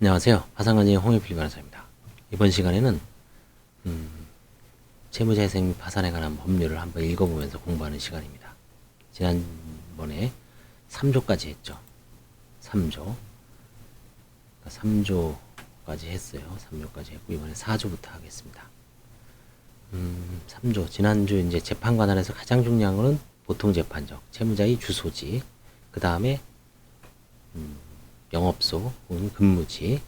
안녕하세요. 파산관계의 홍익필 변호사입니다. 이번 시간에는 채무자회생 및 파산에 관한 법률을 한번 읽어보면서 공부하는 시간입니다. 지난번에 3조까지 했죠. 3조. 3조까지 했어요. 3조까지 했고 이번에 4조부터 하겠습니다. 3조. 지난주 이제 재판 관할에서 가장 중요한 거는 보통 재판적, 채무자의 주소지, 그 다음에 영업소 혹은 근무지,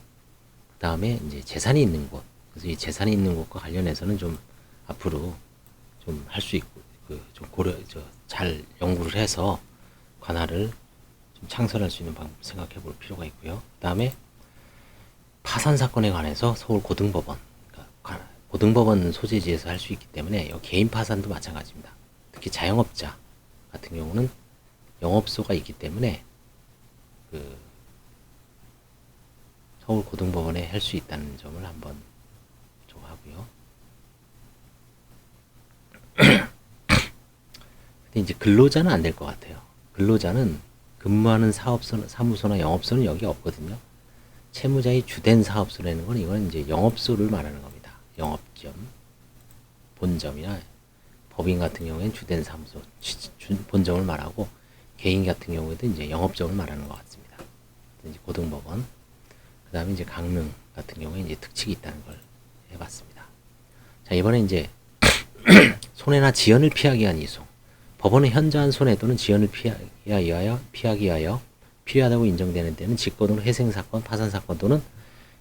그 다음에 이제 재산이 있는 곳. 그래서 이 재산이 있는 곳과 관련해서는 좀 앞으로 좀 할 수 있고, 좀 잘 연구를 해서 관할을 좀 창설할 수 있는 방법 생각해 볼 필요가 있고요. 그 다음에 파산 사건에 관해서 서울 고등법원, 그러니까 고등법원 소재지에서 할 수 있기 때문에 개인 파산도 마찬가지입니다. 특히 자영업자 같은 경우는 영업소가 있기 때문에 서울 고등법원에 할 수 있다는 점을 한번 좀 하고요. 근데 이제 근로자는 안 될 것 같아요. 근로자는 근무하는 사무소나 영업소는 여기 없거든요. 채무자의 주된 사업소라는 건 이건 이제 영업소를 말하는 겁니다. 영업점, 본점이나 법인 같은 경우에는 주된 사무소, 본점을 말하고 개인 같은 경우에도 이제 영업점을 말하는 것 같습니다. 이제 고등법원. 그 다음에 이제 강릉 같은 경우에 이제 특칙이 있다는 걸 해봤습니다. 자, 이번에 이제 손해나 지연을 피하기 위한 이송. 법원은 현저한 손해 또는 지연을 피하기 위하여 필요하다고 인정되는 때는 직권으로 회생사건, 파산사건 또는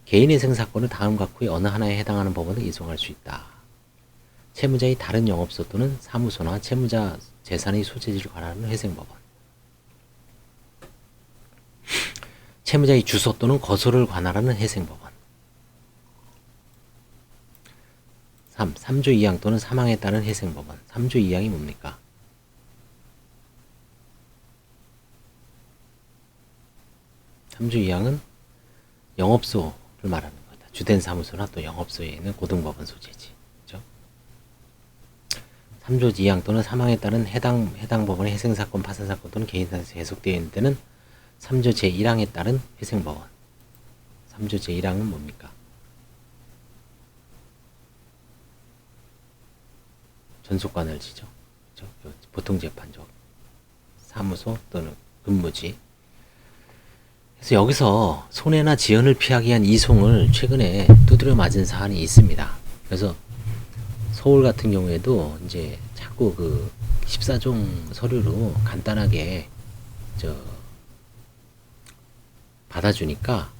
개인회생사건을 다음 각 후에 어느 하나에 해당하는 법원을 이송할 수 있다. 채무자의 다른 영업소 또는 사무소나 채무자 재산의 소재지를 관할하는 회생법원. 채무자의 주소 또는 거소를 관할하는 회생법원. 3조 2항 또는 사망에 따른 회생법원. 3조 2항이 뭡니까? 3조 2항은 영업소를 말하는 거다. 주된 사무소나 또 영업소에 있는 고등법원 소재지. 그렇죠? 3조 2항 또는 사망에 따른 해당 법원의 회생사건, 파산사건 또는 개인사에서 해석되어 있는 때는 3조 제1항에 따른 회생법원. 3조 제1항은 뭡니까? 전속관할지죠. 그렇죠? 보통 재판적 사무소 또는 근무지. 그래서 여기서 손해나 지연을 피하기 위한 이송을 최근에 두드려 맞은 사안이 있습니다. 그래서 서울 같은 경우에도 이제 자꾸 14종 서류로 간단하게 받아주니까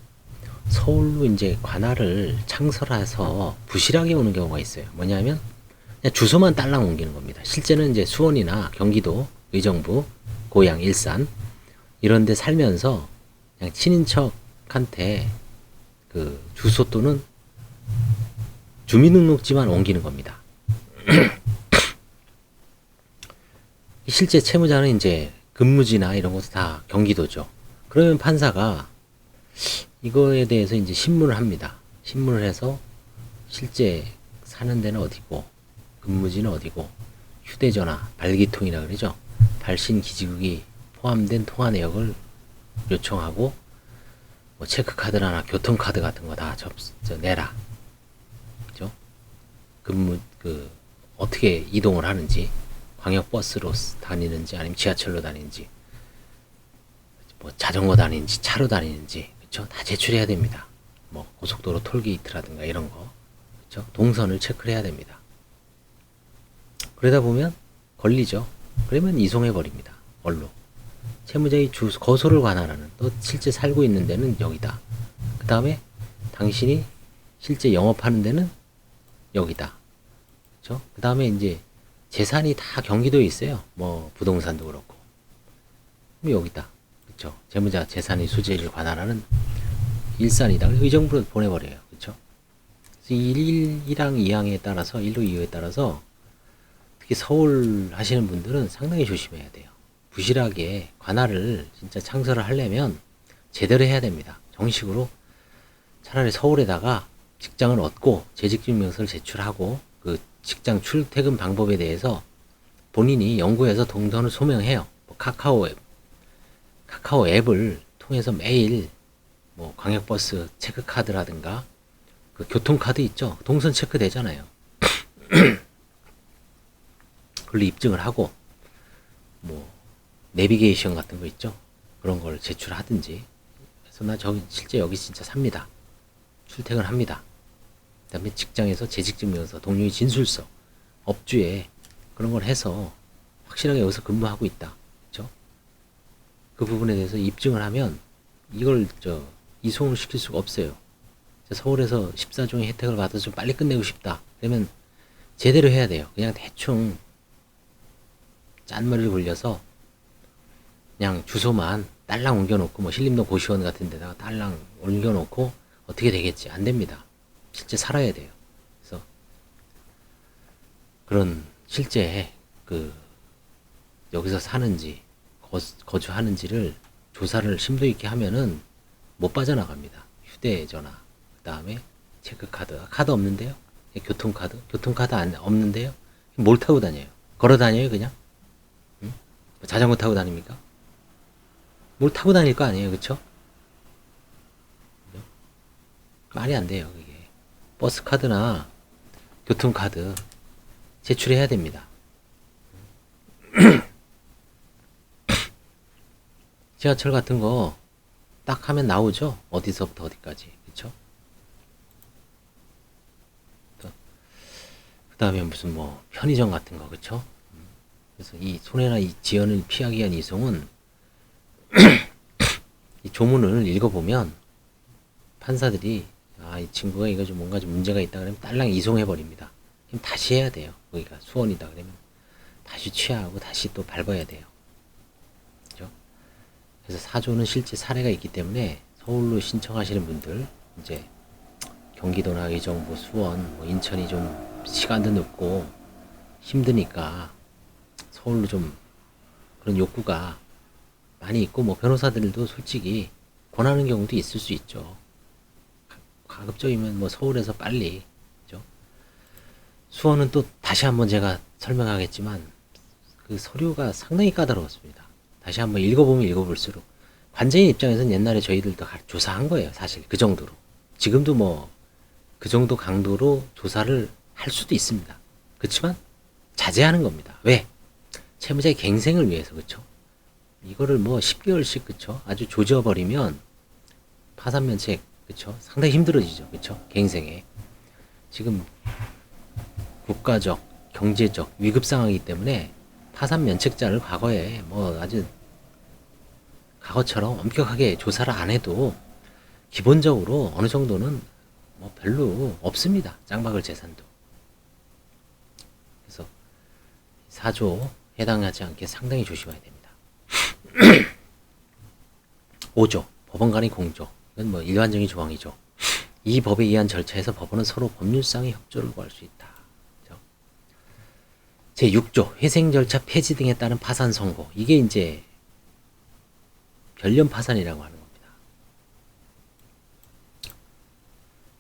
서울로 이제 관할을 창설해서 부실하게 오는 경우가 있어요. 뭐냐면 그냥 주소만 딸랑 옮기는 겁니다. 실제는 이제 수원이나 경기도, 의정부, 고양, 일산 이런 데 살면서 그냥 친인척한테 주소 또는 주민등록지만 옮기는 겁니다. 실제 채무자는 이제 근무지나 이런 것도 다 경기도죠. 그러면 판사가 이거에 대해서 이제 신문을 합니다. 신문을 해서 실제 사는 데는 어디고, 근무지는 어디고, 휴대전화, 발기통이라 그러죠. 발신 기지국이 포함된 통화 내역을 요청하고, 뭐 체크카드나 교통카드 같은 거 다 내라. 그죠? 어떻게 이동을 하는지, 광역버스로 다니는지, 아니면 지하철로 다니는지, 뭐 자전거 다니는지, 차로 다니는지, 그쵸? 다 제출해야 됩니다. 뭐 고속도로 톨게이트라든가 이런 거, 그쵸? 동선을 체크를 해야 됩니다. 그러다 보면 걸리죠. 그러면 이송해 버립니다. 얼로. 채무자의 거소를 관할하는, 또 실제 살고 있는 데는 여기다. 그 다음에 당신이 실제 영업하는 데는 여기다. 그쵸? 그 다음에 이제 재산이 다 경기도에 있어요. 뭐 부동산도 그렇고. 그럼 여기다. 그쵸? 채무자 재산의 소재를 관할하는 일산이다. 의정부로 보내버려요. 그쵸? 그래서 1항 2항에 따라서, 1호 2호에 따라서 특히 서울 하시는 분들은 상당히 조심해야 돼요. 부실하게 관할을 진짜 창설을 하려면 제대로 해야 됩니다. 정식으로 차라리 서울에다가 직장을 얻고 재직증명서를 제출하고 그 직장 출퇴근 방법에 대해서 본인이 연구해서 동선을 소명해요. 카카오 앱을 통해서 매일 뭐 광역버스 체크카드라든가 그 교통카드 있죠. 동선 체크 되잖아요. 그걸로 입증을 하고 뭐 내비게이션 같은 거 있죠. 그런 걸 제출하든지. 그래서 나 저기 실제 여기 진짜 삽니다. 출퇴근합니다. 그다음에 직장에서 재직증명서, 동료의 진술서, 업주에 그런 걸 해서 확실하게 여기서 근무하고 있다. 그렇죠? 그 부분에 대해서 입증을 하면 이걸 이송을 시킬 수가 없어요. 서울에서 14종의 혜택을 받아서 좀 빨리 끝내고 싶다. 그러면 제대로 해야 돼요. 그냥 대충 짠머리를 굴려서 그냥 주소만 딸랑 옮겨놓고 뭐 신림동 고시원 같은 데다가 딸랑 옮겨놓고 어떻게 되겠지. 안 됩니다. 실제 살아야 돼요. 그래서 그런 실제 여기서 사는지 거주하는지를 조사를 심도 있게 하면은 못 빠져나갑니다. 휴대전화, 그 다음에 체크카드. 카드 없는데요? 교통카드 없는데요? 뭘 타고 다녀요? 걸어 다녀요 그냥? 응? 자전거 타고 다닙니까? 뭘 타고 다닐 거 아니에요, 그쵸? 말이 안 돼요, 이게. 버스 카드나 교통카드 제출해야 됩니다. 지하철 같은 거 딱 하면 나오죠? 어디서부터 어디까지, 그쵸? 그 다음에 무슨 뭐 편의점 같은 거, 그쵸? 그래서 이 손해나 이 지연을 피하기 위한 이송은 이 조문을 읽어보면 판사들이 이 친구가 이거 좀 뭔가 좀 문제가 있다 그러면 딸랑 이송해 버립니다. 그럼 다시 해야 돼요. 거기가 수원이다 그러면 다시 취하하고 다시 또 밟아야 돼요. 그죠? 그래서 사조는 실제 사례가 있기 때문에 서울로 신청하시는 분들 이제 경기도나 의정부, 수원, 뭐 인천이 좀 시간도 늦고 힘드니까 서울로 좀 그런 욕구가 많이 있고 뭐 변호사들도 솔직히 권하는 경우도 있을 수 있죠. 가급적이면 뭐 서울에서 빨리, 그죠? 수원은 또 다시 한번 제가 설명하겠지만 그 서류가 상당히 까다로웠습니다. 다시 한번 읽어보면 읽어볼수록 관제인 입장에서는 옛날에 저희들도 조사한 거예요. 사실 그 정도로. 지금도 뭐 그 정도 강도로 조사를 할 수도 있습니다. 그렇지만 자제하는 겁니다. 왜? 채무자의 갱생을 위해서. 그쵸? 이거를 뭐 10개월씩, 그쵸? 아주 조져버리면 파산면책, 그쵸? 상당히 힘들어지죠. 그쵸? 갱생에. 지금 국가적, 경제적 위급 상황이기 때문에 파산면책자를 과거에 뭐 아주 과거처럼 엄격하게 조사를 안 해도 기본적으로 어느 정도는 뭐 별로 없습니다. 짱박을 재산도. 그래서 사조 해당하지 않게 상당히 조심해야 됩니다. 5조 법원 간의 공조. 이건 뭐 일반적인 조항이죠. 이 법에 의한 절차에서 법원은 서로 법률상의 협조를 구할 수 있다. 그렇죠? 제6조 회생 절차 폐지 등에 따른 파산 선고. 이게 이제 변련 파산이라고 하는 겁니다.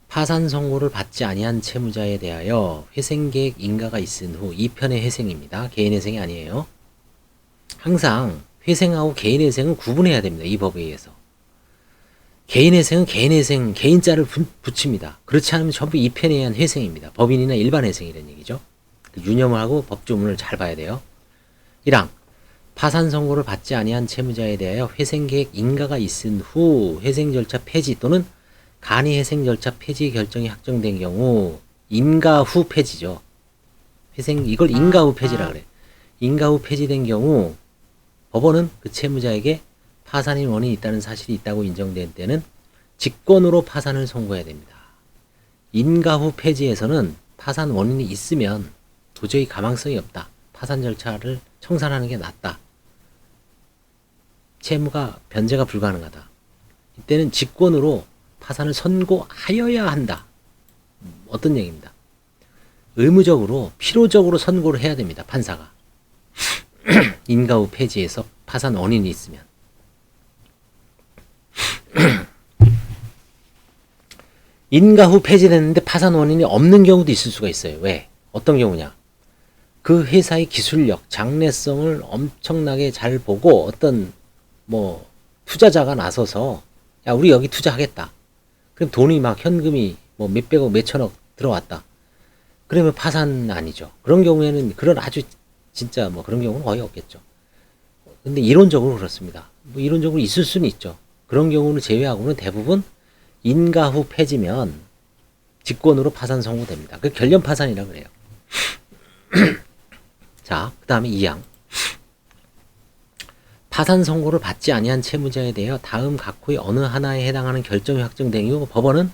파산 선고를 받지 아니한 채무자에 대하여 회생계획 인가가 있은 후 2편의 회생입니다. 개인회생이 아니에요. 항상 회생하고 개인회생은 구분해야 됩니다. 이 법에 의해서. 개인회생은 개인회생, 개인자를 붙입니다. 그렇지 않으면 전부 2편에 의한 회생입니다. 법인이나 일반 회생이라는 얘기죠. 유념을 하고 법조문을 잘 봐야 돼요. 1항 파산 선고를 받지 아니한 채무자에 대하여 회생계획 인가가 있은 후 회생 절차 폐지 또는 간이 회생 절차 폐지 결정이 확정된 경우 인가 후 폐지죠. 이걸 인가 후 폐지라 그래. 인가 후 폐지된 경우 법원은 그 채무자에게 파산인 원인이 있다는 사실이 있다고 인정된 때는 직권으로 파산을 선고해야 됩니다. 인가 후 폐지에서는 파산 원인이 있으면 도저히 가망성이 없다. 파산 절차를 청산하는 게 낫다. 채무가 변제가 불가능하다. 이때는 직권으로 파산을 선고하여야 한다. 어떤 얘기입니다. 의무적으로 필요적으로 선고를 해야 됩니다. 판사가. 인가 후 폐지에서 파산 원인이 있으면. 인가 후 폐지됐는데 파산 원인이 없는 경우도 있을 수가 있어요. 왜? 어떤 경우냐? 그 회사의 기술력, 장래성을 엄청나게 잘 보고 어떤 뭐 투자자가 나서서 야, 우리 여기 투자하겠다. 그럼 돈이 막 현금이 뭐 몇백억, 몇천억 들어왔다. 그러면 파산 아니죠. 그런 경우에는 그런 아주 진짜 뭐 그런 경우는 거의 없겠죠. 근데 이론적으로 그렇습니다. 뭐 이론적으로 있을 수는 있죠. 그런 경우는 제외하고는 대부분 인가 후 폐지면 직권으로 파산 선고됩니다. 그 결련 파산이라 그래요. 자, 그 다음에 2항. 파산 선고를 받지 아니한 채무자에 대하여 다음 각 후의 어느 하나에 해당하는 결정이 확정된 이후 법원은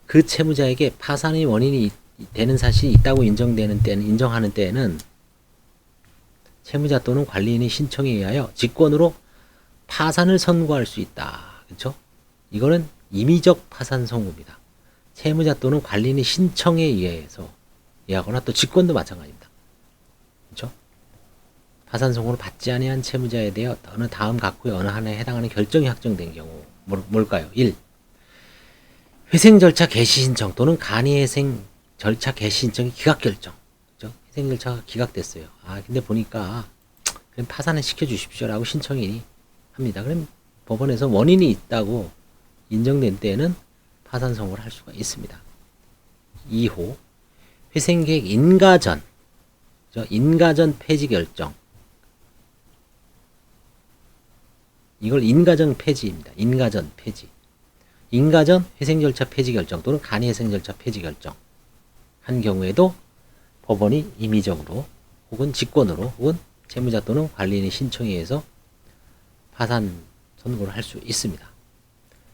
그 채무자에게 파산의 원인이 되는 사실이 있다고 인정하는 때에는 채무자 또는 관리인의 신청에 의하여 직권으로 파산을 선고할 수 있다. 그렇죠? 이거는 임의적 파산 선고입니다. 채무자 또는 관리인의 신청에 의해서 하거나 또 직권도 마찬가지입니다. 그렇죠? 파산 선고를 받지 아니한 채무자에 대하여 어느 다음 각 후의 어느 하나에 해당하는 결정이 확정된 경우 뭘까요? 1. 회생 절차 개시 신청 또는 간이회생 절차 개시 신청이 기각 결정. 그렇죠? 회생 절차가 기각됐어요. 아, 근데 보니까 그럼 파산을 시켜주십시오라고 신청인이 합니다. 그럼 법원에서 원인이 있다고 인정된 때에는 파산 선고를 할 수가 있습니다. 2호 회생계획 인가전, 인가전 폐지 결정. 이걸 인가전 폐지입니다. 인가전 폐지. 인가전 회생절차 폐지 결정 또는 간이회생절차 폐지 결정 한 경우에도 법원이 임의적으로 혹은 직권으로 혹은 채무자 또는 관리인의 신청에 의해서 파산 선고를 할 수 있습니다.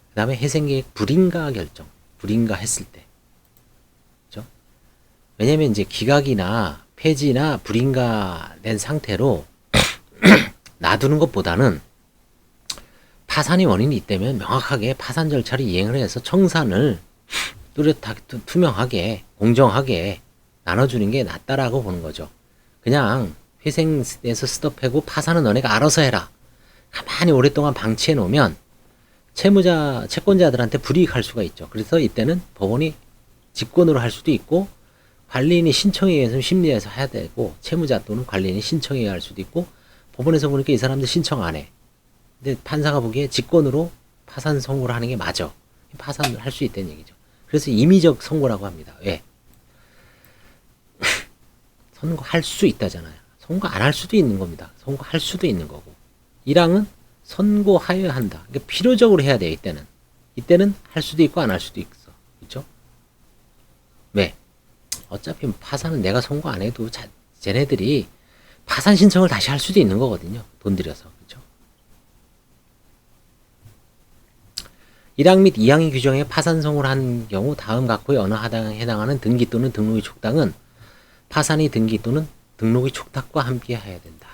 그 다음에 회생계획 불인가 결정, 불인가 했을 때. 그렇죠? 왜냐면 이제 기각이나 폐지나 불인가 된 상태로 놔두는 것보다는 파산의 원인이 있다면 명확하게 파산 절차를 이행을 해서 청산을 뚜렷하게 투명하게 공정하게 나눠주는 게 낫다라고 보는 거죠. 그냥 회생에서 스톱하고 파산은 너네가 알아서 해라. 가만히 오랫동안 방치해 놓으면 채권자들한테 불이익할 수가 있죠. 그래서 이때는 법원이 직권으로 할 수도 있고 관리인이 신청에 의해서 심리해서 해야 되고 채무자 또는 관리인이 신청에 의할 수도 있고 법원에서 보니까 이 사람들 신청 안 해. 근데 판사가 보기에 직권으로 파산 선고를 하는 게 맞아. 파산을 할 수 있다는 얘기죠. 그래서 임의적 선고라고 합니다. 왜? 선고할 수 있다잖아요. 선고 안 할 수도 있는 겁니다. 선고할 수도 있는 거고. 1항은 선고하여야 한다. 그러니까 필요적으로 해야 돼요. 이때는 할 수도 있고 안 할 수도 있어. 그렇죠? 왜? 어차피 파산은 내가 선고 안 해도 쟤네들이 파산 신청을 다시 할 수도 있는 거거든요. 돈 들여서. 그렇죠? 1항 및 2항의 규정에 파산 선고를 한 경우 다음 각 후의 어느 하나에 해당하는 등기 또는 등록의 촉탁은 파산의 등기 또는 등록의 촉탁과 함께 해야 된다.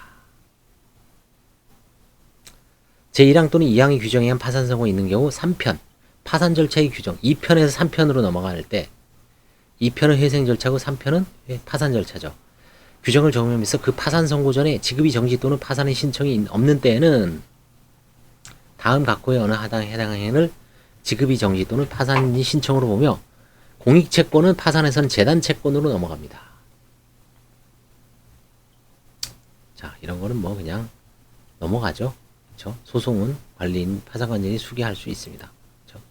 제1항 또는 2항의 규정에 의한 파산 선고가 있는 경우 3편, 파산 절차의 규정, 2편에서 3편으로 넘어갈 때 2편은 회생 절차고 3편은 파산 절차죠. 규정을 적용하면서 그 파산 선고 전에 지급이 정지 또는 파산의 신청이 없는 때에는 다음 각 후의 어느 하나에 해당하는 행위를 지급이 정지 또는 파산이 신청으로 보며 공익채권은 파산에서는 재단채권으로 넘어갑니다. 자, 이런 거는 뭐 그냥 넘어가죠. 그렇죠? 소송은 관리인, 파산관리인이 수기할 수 있습니다. 그렇죠?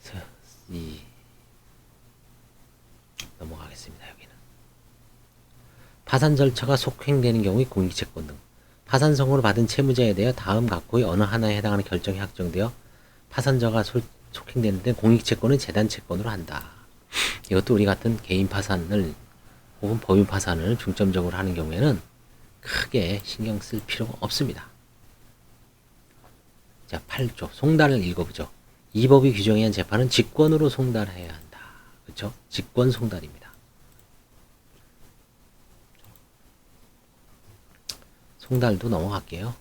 그래서 넘어가겠습니다. 여기는 파산 절차가 속행되는 경우의 공익채권 등 파산 선고를 받은 채무자에 대해 다음 각 후의 어느 하나에 해당하는 결정이 확정되어 파산자가 속행되는 데 공익채권은 재단채권으로 한다. 이것도 우리 같은 개인 파산을 혹은 법인 파산을 중점적으로 하는 경우에는 크게 신경 쓸 필요가 없습니다. 자, 8조 송달을 읽어보죠. 이 법이 규정에 의한 재판은 직권으로 송달해야 한다. 그렇죠? 직권 송달입니다. 송달도 넘어갈게요.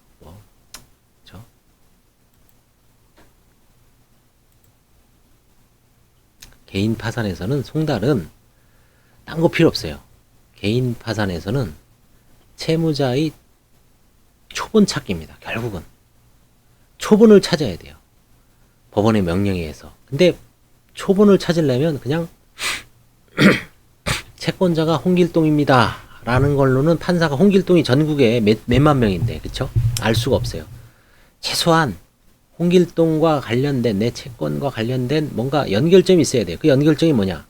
그렇죠? 개인 파산에서는 송달은 딴 거 필요 없어요. 개인 파산에서는 채무자의 초본 찾기입니다. 결국은 초본을 찾아야 돼요. 법원의 명령에 의해서. 근데 초본을 찾으려면 그냥 채권자가 홍길동입니다 라는 걸로는 판사가 홍길동이 전국에 몇만 명인데, 그쵸? 알 수가 없어요. 최소한 홍길동과 관련된 내 채권과 관련된 뭔가 연결점이 있어야 돼요. 그 연결점이 뭐냐?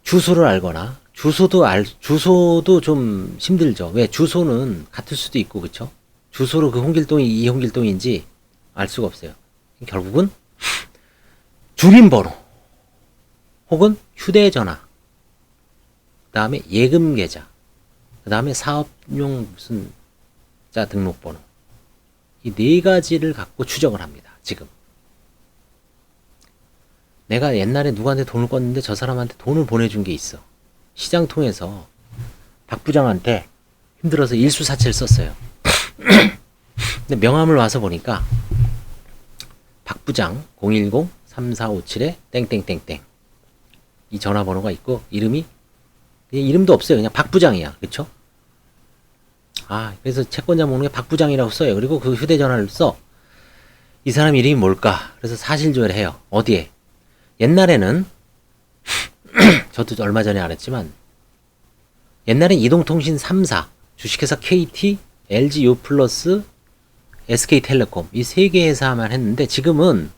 주소를 알거나 주소도 좀 힘들죠. 왜? 주소는 같을 수도 있고 그쵸? 주소로 그 홍길동이 이 홍길동인지 알 수가 없어요. 결국은 주민번호 혹은 휴대전화 그 다음에 예금계좌 그 다음에 사업용 무슨 자 등록번호 이 네 가지를 갖고 추정을 합니다. 지금 내가 옛날에 누구한테 돈을 껐는데 저 사람한테 돈을 보내준 게 있어. 시장 통해서 박 부장한테 힘들어서 일수사채를 썼어요. 근데 명함을 와서 보니까 박 부장 010-3457에 땡땡땡땡 이 전화번호가 있고 이름도 없어요. 그냥 박 부장이야. 그쵸? 그래서 채권자 목록에 박 부장이라고 써요. 그리고 그 휴대전화를 써. 이 사람 이름이 뭘까? 그래서 사실조회를 해요. 어디에? 옛날에는 저도 얼마 전에 알았지만 옛날엔 이동통신 3사 주식회사 KT, LG U+, SK텔레콤 이 세 개 회사만 했는데 지금은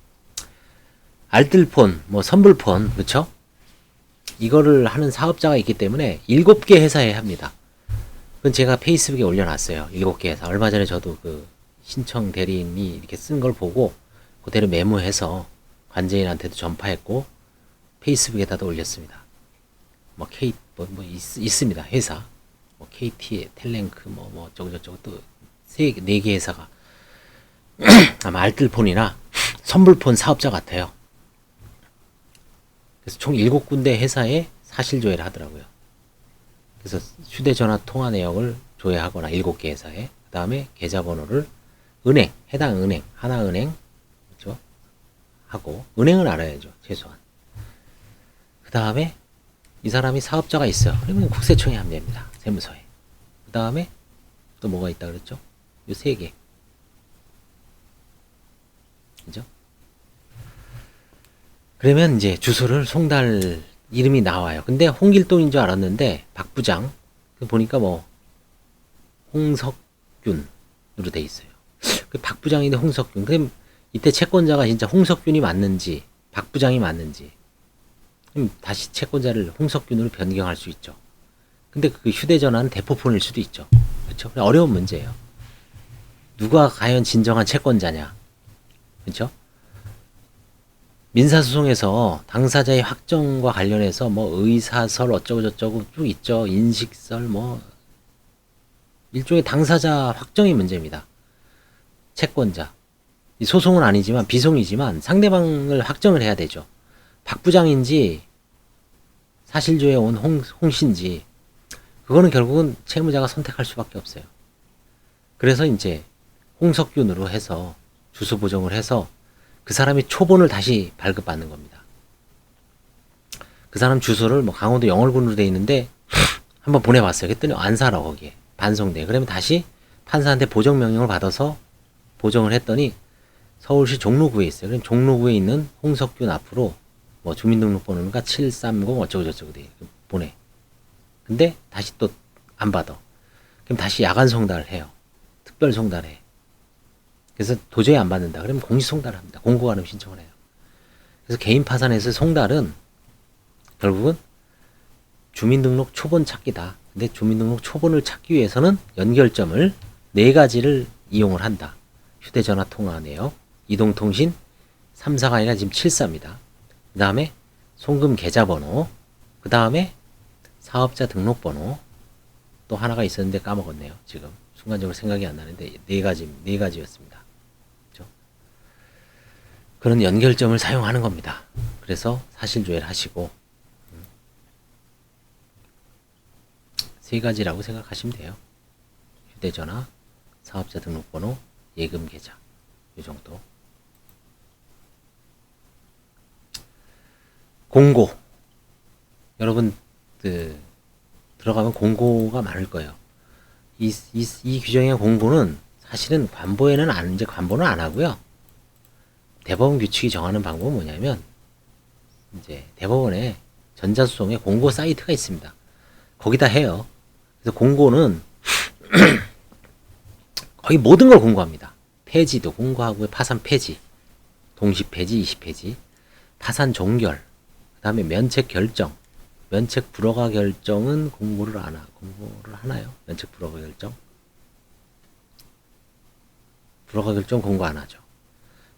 알뜰폰, 뭐 선불폰, 그쵸? 이거를 하는 사업자가 있기 때문에 7개 회사에 합니다. 그건 제가 페이스북에 올려놨어요. 7개 회사. 얼마 전에 저도 그 신청 대리인이 이렇게 쓴 걸 보고 그대로 메모해서 관제인한테도 전파했고 페이스북에다도 올렸습니다. 뭐 있습니다. 회사. 뭐 KT, 텔랭크, 뭐 저거 또 4개 회사가 아마 알뜰폰이나 선불폰 사업자 같아요. 그래서 총 7군데 회사에 사실조회를 하더라고요. 그래서 휴대전화 통화 내역을 조회하거나 7개 회사에 그 다음에 계좌번호를 해당 은행, 하나은행 그렇죠? 하고 은행은 알아야죠. 최소한. 그 다음에 이 사람이 사업자가 있어요. 그러면 국세청에 하면 됩니다. 세무서에. 그 다음에 또 뭐가 있다 그랬죠? 요 3개. 그죠? 그러면 이제 주소를 송달 이름이 나와요. 근데 홍길동인 줄 알았는데 박 부장 보니까 뭐 홍석균으로 돼 있어요. 그 박 부장인데 홍석균. 그럼 이때 채권자가 진짜 홍석균이 맞는지 박 부장이 맞는지 그럼 다시 채권자를 홍석균으로 변경할 수 있죠. 근데 그 휴대전화는 대포폰일 수도 있죠. 그렇죠? 어려운 문제예요. 누가 과연 진정한 채권자냐? 그렇죠? 민사소송에서 당사자의 확정과 관련해서 뭐 의사설 어쩌고저쩌고 쭉 있죠. 인식설 뭐 일종의 당사자 확정이 문제입니다. 채권자. 이 소송은 아니지만 비송이지만 상대방을 확정을 해야 되죠. 박 부장인지 사실조에 온 홍씨인지 그거는 결국은 채무자가 선택할 수밖에 없어요. 그래서 이제 홍석균으로 해서 주소 보정을 해서 그 사람이 초본을 다시 발급받는 겁니다. 그 사람 주소를 뭐 강원도 영월군으로 돼 있는데 한번 보내봤어요. 그랬더니 안 살아 거기에 반송돼. 그러면 다시 판사한테 보정 명령을 받아서 보정을 했더니 서울시 종로구에 있어요. 그럼 종로구에 있는 홍석균 앞으로 뭐 주민등록번호가 730 어쩌고저쩌고 돼 보내. 근데 다시 또 안 받아. 그럼 다시 야간 송달을 해요. 특별 송달해. 그래서 도저히 안 받는다. 그러면 공시 송달을 합니다. 공고가름 신청을 해요. 그래서 개인 파산에서 송달은 결국은 주민등록 초본 찾기다. 근데 주민등록 초본을 찾기 위해서는 연결점을 4가지를 이용을 한다. 휴대전화 통화 내역, 이동통신 3사가 아니라 지금 7사입니다. 그 다음에 송금 계좌번호, 그 다음에 사업자 등록번호, 또 하나가 있었는데 까먹었네요. 지금 순간적으로 생각이 안 나는데 4가지였습니다. 그렇죠? 그런 연결점을 사용하는 겁니다. 그래서 사실조회를 하시고 3가지라고 생각하시면 돼요. 휴대전화, 사업자 등록번호, 예금계좌 이 정도. 공고. 여러분 들어가면 공고가 많을 거예요. 이 규정의 공고는 사실은 이제 관보는 안 하고요. 대법원 규칙이 정하는 방법은 뭐냐면 이제 대법원에 전자소송에 공고 사이트가 있습니다. 거기다 해요. 그래서 공고는 거의 모든 걸 공고합니다. 폐지도 공고하고요. 파산 폐지, 동시 폐지, 이시 폐지, 파산 종결, 그 다음에 면책 결정, 면책 불허가 결정은 공고를 하나요? 면책 불허가 결정? 불허가 결정 공고 안 하죠.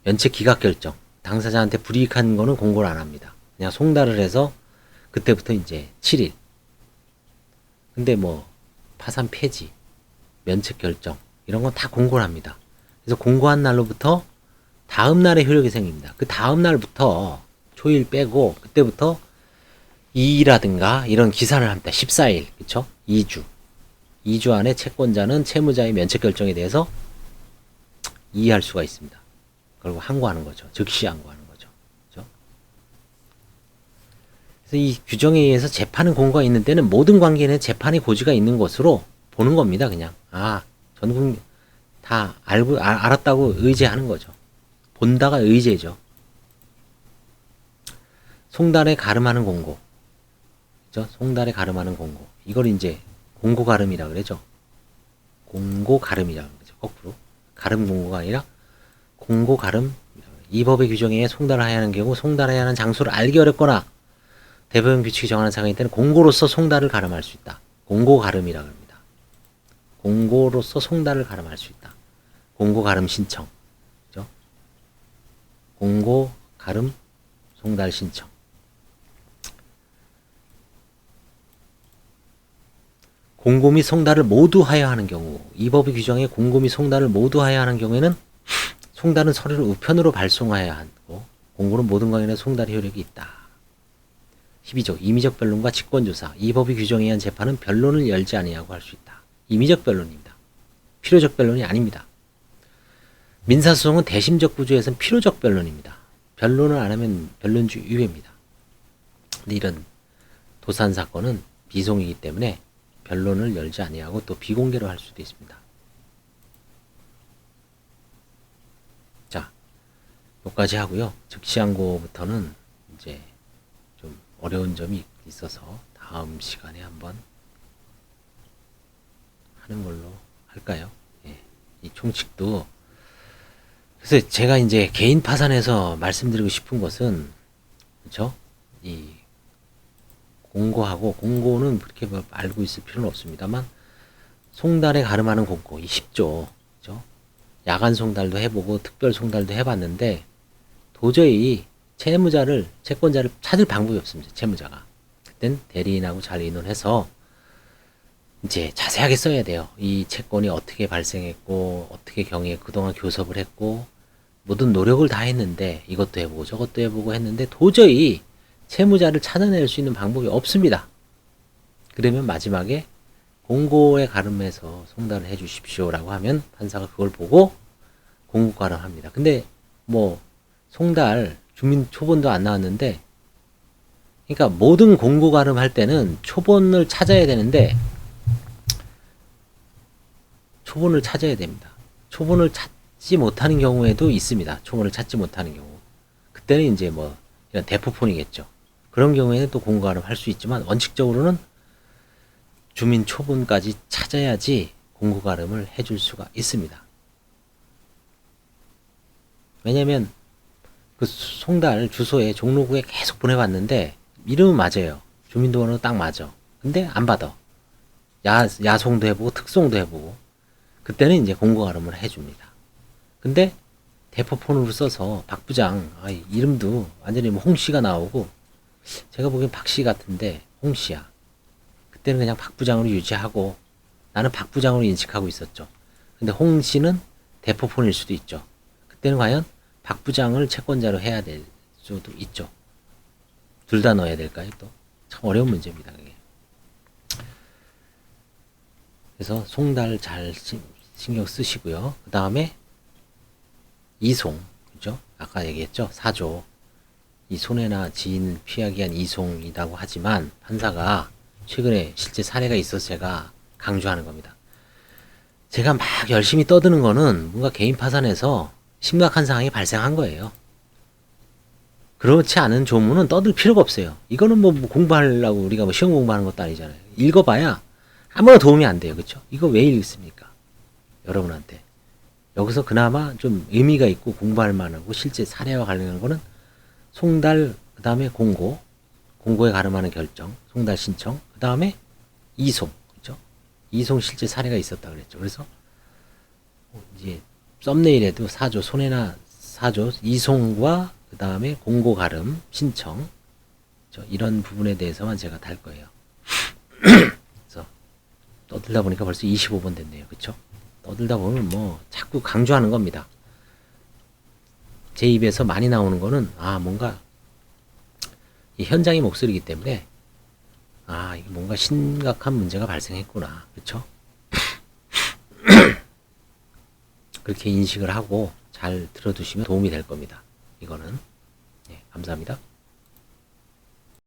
면책 기각 결정, 당사자한테 불이익한 거는 공고를 안 합니다. 그냥 송달을 해서 그때부터 이제 7일. 근데 뭐 파산 폐지, 면책 결정 이런 건 다 공고를 합니다. 그래서 공고한 날로부터 다음 날에 효력이 생깁니다. 그 다음 날부터 초일 빼고 그때부터 2라든가 이런 기산을 합니다. 14일, 그쵸? 2주. 2주 안에 채권자는 채무자의 면책 결정에 대해서 이의할 수가 있습니다. 그리고 항고하는 거죠. 즉시 항고하는 거죠. 그죠? 그래서 이 규정에 의해서 재판은 공고가 있는 때는 모든 관계는 재판의 고지가 있는 것으로 보는 겁니다. 그냥 전국 다 알았다고 의제하는 거죠. 본다가 의제죠. 송달에 가름하는 공고, 그죠? 송달에 가름하는 공고. 이걸 이제 공고 가름이라 그러죠. 공고 가름이라 그러죠. 거꾸로 가름 공고가 아니라 공고 가름. 이 법의 규정에 의해 송달을 하여야 하는 경우 송달해야 하는 장소를 알기 어렵거나 대법원 규칙이 정하는 사항일 때는 공고로서 송달을 가름할 수 있다. 공고 가름이라 합니다. 공고로서 송달을 가름할 수 있다. 공고 가름 신청, 그죠? 공고 가름 송달 신청. 공고 및 송달을 모두 하여야 하는 경우, 이 법의 규정에 공고 및 송달을 모두 하여야 하는 경우에는 송달은 서류를 우편으로 발송하여야 하고 공고는 모든 관계에 송달의 효력이 있다. 12조 임의적 변론과 직권조사. 이 법의 규정에 의한 재판은 변론을 열지 아니하고 할 수 있다. 임의적 변론입니다. 필요적 변론이 아닙니다. 민사소송은 대심적 구조에서는 필요적 변론입니다. 변론을 안 하면 변론주 유예입니다. 근데 이런 도산 사건은 비송이기 때문에 변론을 열지 아니하고 또 비공개로 할 수도 있습니다. 자, 여기까지 하고요. 즉시항고부터는 이제 좀 어려운 점이 있어서 다음 시간에 한번 하는 걸로 할까요? 예, 이 총칙도. 그래서 제가 이제 개인 파산에서 말씀드리고 싶은 것은, 그렇죠? 이 공고하고, 공고는 그렇게 뭐 알고 있을 필요는 없습니다만, 송달에 가름하는 공고, 이 10조, 그죠? 야간 송달도 해보고, 특별 송달도 해봤는데, 도저히 채권자를 찾을 방법이 없습니다. 채무자가. 그땐 대리인하고 잘 의논해서, 이제 자세하게 써야 돼요. 이 채권이 어떻게 발생했고, 어떻게 경위에 그동안 교섭을 했고, 모든 노력을 다 했는데, 이것도 해보고, 저것도 해보고 했는데, 도저히 채무자를 찾아낼 수 있는 방법이 없습니다. 그러면 마지막에 공고에 가름해서 송달을 해 주십시오라고 하면 판사가 그걸 보고 공고 가름합니다. 근데 뭐 송달 주민 초본도 안 나왔는데, 그러니까 모든 공고 가름할 때는 초본을 찾아야 되는데 초본을 찾아야 됩니다. 초본을 찾지 못하는 경우에도 있습니다. 초본을 찾지 못하는 경우. 그때는 이제 뭐 이런 대포폰이겠죠. 그런 경우에는 또 공고 가름 할 수 있지만 원칙적으로는 주민 초본까지 찾아야지 공고 가름을 해줄 수가 있습니다. 왜냐면 그 송달 주소에 종로구에 계속 보내봤는데 이름은 맞아요. 주민등록번호 딱 맞아. 근데 안 받아. 야송도 해보고 특송도 해보고. 그때는 이제 공고 가름을 해줍니다. 근데 대포폰으로 써서 박 부장 이름도 완전히 뭐 홍씨가 나오고, 제가 보기엔 박씨 같은데 홍씨야. 그때는 그냥 박 부장으로 유지하고 나는 박 부장으로 인식하고 있었죠. 근데 홍씨는 대포폰일 수도 있죠. 그때는 과연 박 부장을 채권자로 해야 될 수도 있죠. 둘 다 넣어야 될까요? 또 참 어려운 문제입니다. 그게. 그래서 송달 잘 신경 쓰시고요. 그 다음에 이송, 그죠? 아까 얘기했죠? 4조. 이 손해나 지인을 피하기 위한 이송이라고 하지만 판사가 최근에 실제 사례가 있어서 제가 강조하는 겁니다. 제가 막 열심히 떠드는 거는 뭔가 개인 파산에서 심각한 상황이 발생한 거예요. 그렇지 않은 조문은 떠들 필요가 없어요. 이거는 뭐 공부하려고 우리가 뭐 시험 공부하는 것도 아니잖아요. 읽어봐야 아무나 도움이 안 돼요. 그렇죠? 이거 왜 읽습니까? 여러분한테. 여기서 그나마 좀 의미가 있고 공부할 만하고 실제 사례와 관련한 거는 송달, 그 다음에 공고에 가름하는 결정, 송달 신청, 그 다음에 이송, 그죠? 이송 실제 사례가 있었다 그랬죠. 그래서 이제 썸네일에도 사조, 손해나 사조, 이송과 그 다음에 공고 가름, 신청, 이런 부분에 대해서만 제가 달 거예요. 그래서 떠들다 보니까 벌써 25분 됐네요. 그쵸? 떠들다 보면 뭐 자꾸 강조하는 겁니다. 제 입에서 많이 나오는 거는 뭔가 이 현장의 목소리이기 때문에 이게 뭔가 심각한 문제가 발생했구나. 그쵸? 그렇게 인식을 하고 잘 들어두시면 도움이 될 겁니다. 이거는. 감사합니다.